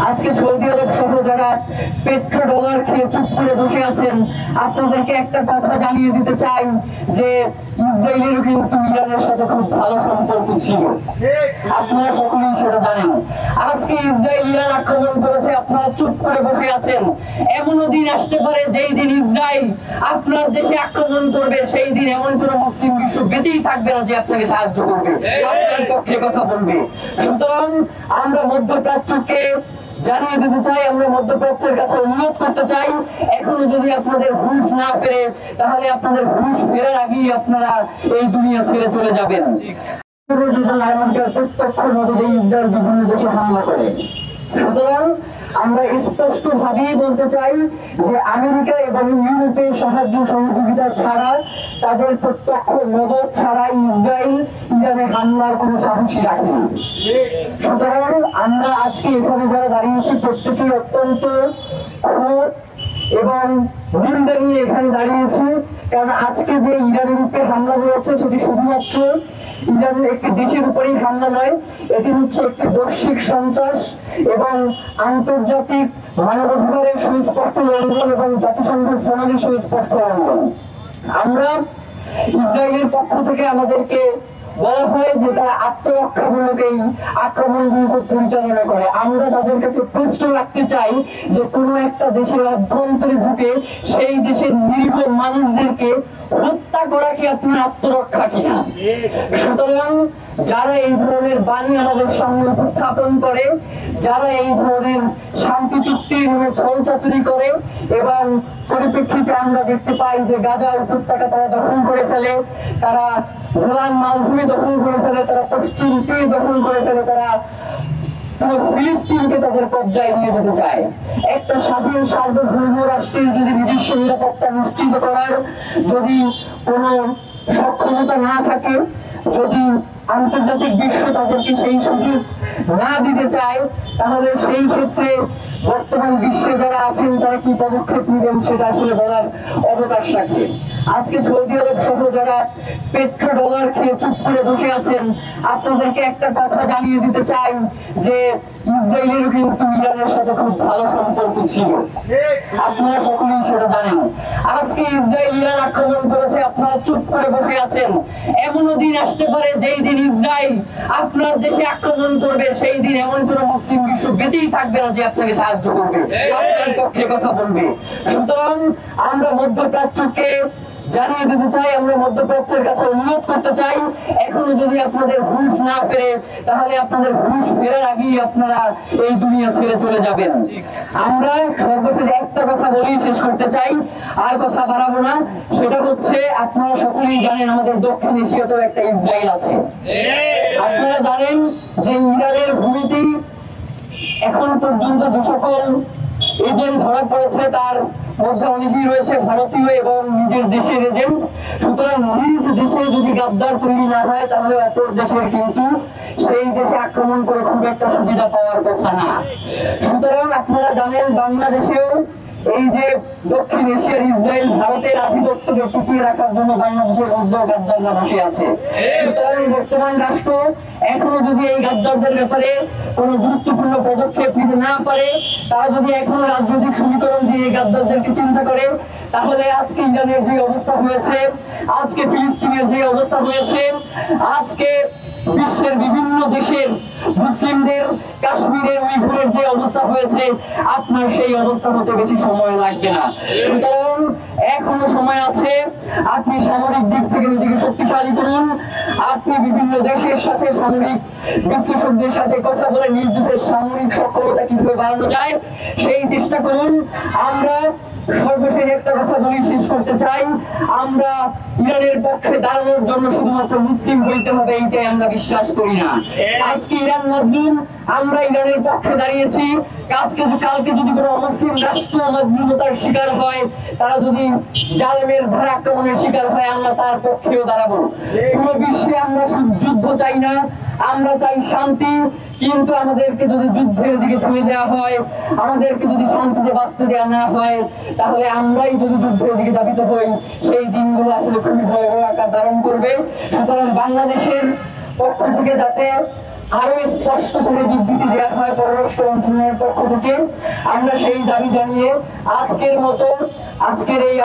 আজকে সৌদি আরব সহ যারা পেট্রো ডলার খেয়ে চুপ করে বসে আছেন, আপনাদেরকে একটা কথা জানিয়ে দিতে চাই যে ইসরায়েলেরও কিন্তু ইরানের সাথে খুব ভালো সম্পর্ক ছিল। আপনারা সকলেই সেটা জানেন। আজকে ইসরায়েল ইরান আক্রমণ করেছে, আপনারা চুপ করে বসে আছেন। এমনও দিন আসতে পারে যেই দিন ইসরায়েল আপনার দেশে আক্রমণ করবে, সেই দিন এমন কোন মুসলিম বিশ্ব বেঁচেই থাকবে না যে আপনাকে সাহায্য করবে, আপনার পক্ষে কথা বলবে। সুতরাং আমরা মধ্যপ্রাচ্যকে জানিয়ে দিতে চাই, আমরা মধ্যপ্রাচ্যের কাছে অনুরোধ করতে চাই, এখনো যদি আপনাদের হুঁশ না ফেরে, তাহলে আপনাদের হুঁশ ফেরার আগেই আপনারা এই দুনিয়া ছেড়ে চলে যাবেন। প্রত্যক্ষ নজরে ইসরায়েল বিভিন্ন দেশে হামলা করে। সুতরাং আমরা স্পষ্ট ভাবেই বলতে চাই যে আমেরিকা এবং ইউরোপের সাহায্য সহযোগিতা ছাড়া, তাদের প্রত্যক্ষ মদত ছাড়া ইসরায়েল ইরানে হামলার কোনো সাহসী রাখেনি। সুতরাং আমরা আজকে এখানে যারা দাঁড়িয়েছি প্রত্যেকেই অত্যন্ত ক্ষোভ এবং নিন্দা নিয়ে এখানে দাঁড়িয়েছি। কারণ আজকে যে ইরানের উপরে হামলা হয়েছে সেটি শুধুমাত্র ইরানের একটি দেশের উপরেই হামলা নয়, এটি হচ্ছে একটি বৈশ্বিক সন্ত্রাস এবং আন্তর্জাতিক মানবাধিকারের সুস্পষ্ট লঙ্ঘন এবং জাতিসংঘের সনদের সুস্পষ্ট লঙ্ঘন। আমরা ইসরায়েলের পক্ষ থেকে আমাদেরকে বলা হয় যে তারা আত্মরক্ষামূলক এই আক্রমণগুলো পরিচালনা করে। আমরা তাদের কাছে প্রশ্ন রাখতে চাই যে কোনো একটা দেশের অভ্যন্তরে ঢুকে সেই দেশের নিরীহ মানুষদেরকে হত্যা করা কি আপনার আত্মরক্ষা কিনা? সুতরাং যারা এই ধরনের বাণী আমাদের সামনে উপস্থাপন করে, যারা এই ধরনের শান্তি চুক্তির নামে ছলচাতুরি করে এবং পরিপ্রেক্ষিতে আমরা দেখতে পাই যে গাজা উপত্যকা তারা দখল করে ফেলে, তারা গোলান মালভূমি দখল করে ফেলে, তারা পশ্চিম তীর দখল করে ফেলে, তারা ফিলিস্তিনকে তাদের কবজায় নিয়ে যেতে চায়। একটা স্বাধীন সার্বভৌম রাষ্ট্রের যদি নিজস্ব নিরাপত্তা নিশ্চিত করার যদি কোনো সক্ষমতা না থাকে, যদি আন্তর্জাতিক বিশ্ব তাদেরকে সেই সুযোগ না দিতে চায়, তাহলে সেই ক্ষেত্রে বর্তমান বিশ্বে যারা আছেন তারা কি পদক্ষেপ নেবেন সেটা আসলে বলার অবকাশ রাখে। আজকে সৌদি আরব সহ যারা পেট্রো ডলার খেয়ে চুপ করে বসে আছেন, আপনাদেরকে একটা কথা জানিয়ে দিতে চাই যে ইসরায়েলেরও কিন্তু ইরানের সাথে খুব ভালো সম্পর্ক ছিল। আপনারা সকলেই সেটা জানেন। আজকে ইসরায়েল ইরান আক্রমণ করেছে, আপনারা চুপ করে বসে আছেন। এমনও দিন আসতে পারে যেই দিন ইসরায়েল আপনার দেশে আক্রমণ করবে, সেই দিন এমন কোন মুসলিম বিশ্ব বেঁচেই থাকবে না যে আপনাকে সাহায্য করবে, আপনার পক্ষে কথা বলবে। সুতরাং আমরা মধ্যপ্রাচ্যকে জানিয়ে দিতে চাই, আমরা মধ্যপ্রাচ্যের কাছে অনুরোধ করতে চাই, এখনো যদি আপনাদের হুঁশ না ফেরে, তাহলে আপনাদের হুঁশ ফেরার আগেই আপনারা এই দুনিয়া ছেড়ে চলে যাবেন। আমরা সর্বশেষ একটা কথা বলেই শেষ করতে চাই, আর কথা বাড়াবো না। সেটা হচ্ছে, আপনারা সকলেই জানেন আমাদের দক্ষিণ এশিয়াতেও একটা ইসরায়েল আছে। আপনারা জানেন যে ইরানের ভূমিতে এখন পর্যন্ত যে সকল এজেন্ট ধরা পড়েছে তার মধ্যে অনেকেই রয়েছে ভারতীয় এবং নিজের দেশের এজেন্ট। সুতরাং নিজ দেশে যদি গাদ্দার তৈরি না হয়, তাহলে অপর দেশের কিন্তু সেই দেশে আক্রমণ করে খুব একটা সুবিধা পাওয়ার কথা না। সুতরাং আপনারা জানেন বাংলাদেশেও এই যে দক্ষিণ এশিয়ার ইসরায়েল ভারতের আধিপত্যকে টিকিয়ে রাখার জন্য বাংলাদেশের মধ্যে গাদ্দাররা বসে আছে। সুতরাং বর্তমান রাষ্ট্র এখনো যদি এই গাদ্দারদের ব্যাপারে কোন গুরুত্বপূর্ণ পদক্ষেপ নিতে না পারে, তারা যদি এখনো রাজনৈতিক সমীকরণ দিয়ে গাদ্দারদেরকে চিন্তা করে, তাহলে আজকে ইরানের যে অবস্থা হয়েছে, আজকে ফিলিস্তিনের যে অবস্থা হয়েছে, আজকে বিশ্বের বিভিন্ন দেশের মুসলিমদের কাশ্মীরের উইঘুরের যে অবস্থা হয়েছে, আপনার সেই অবস্থা হতে বেশি সময় লাগবে না। সুতরাং এখনো সময় আছে, আপনি সামরিক দিক থেকে নিজেকে শক্তিশালী করুন। আপনি বিভিন্ন দেশের সাথে সামরিক বিশ্লেষকদের সাথে কথা বলে নিজ দেশের সামরিক সক্ষমতা কিভাবে বাড়ানো যায় সেই চেষ্টা করুন। আমরা সর্বশেষ একটা কথা বলে শেষ করতে চাই, আমরা ইরানের পক্ষে দাঁড়ানোর জন্য শুধুমাত্র মুসলিম হইতে হবে এইটাই আমরা বিশ্বাস করি না। আজকে ইরান মাজলুম, আমরা ইরানের পক্ষে দাঁড়িয়েছি। কালকে যদি কোনো অমুসলিম রাষ্ট্র মাজলুমতার শিকার হয়, তারা যদি জালেমের ধারা আক্রমণের শিকার হয়, আমরা তার পক্ষেও দাঁড়াবো। পুরো বিশ্বে আমরা যুদ্ধ চাই না, আমরা চাই শান্তি। কিন্তু আমাদেরকে যদি যুদ্ধের দিকে ঠেলে দেওয়া হয়, আমাদেরকে যদি শান্তিতে বাঁচতে দেওয়া না হয়, তাহলে আমরাই যদি যুদ্ধের দিকে ধাবিত হই, সেই দিনগুলো আসলে খুবই ভয়াবহ আকার ধারণ করবে। সুতরাং বাংলাদেশের পক্ষ থেকে যাতে আরো স্পষ্ট করে বিবৃতি দেওয়া হয় পররাষ্ট্র মন্ত্রণালয়ের পক্ষ থেকে। আমরা সেই দাবি জানিয়ে আজকের এই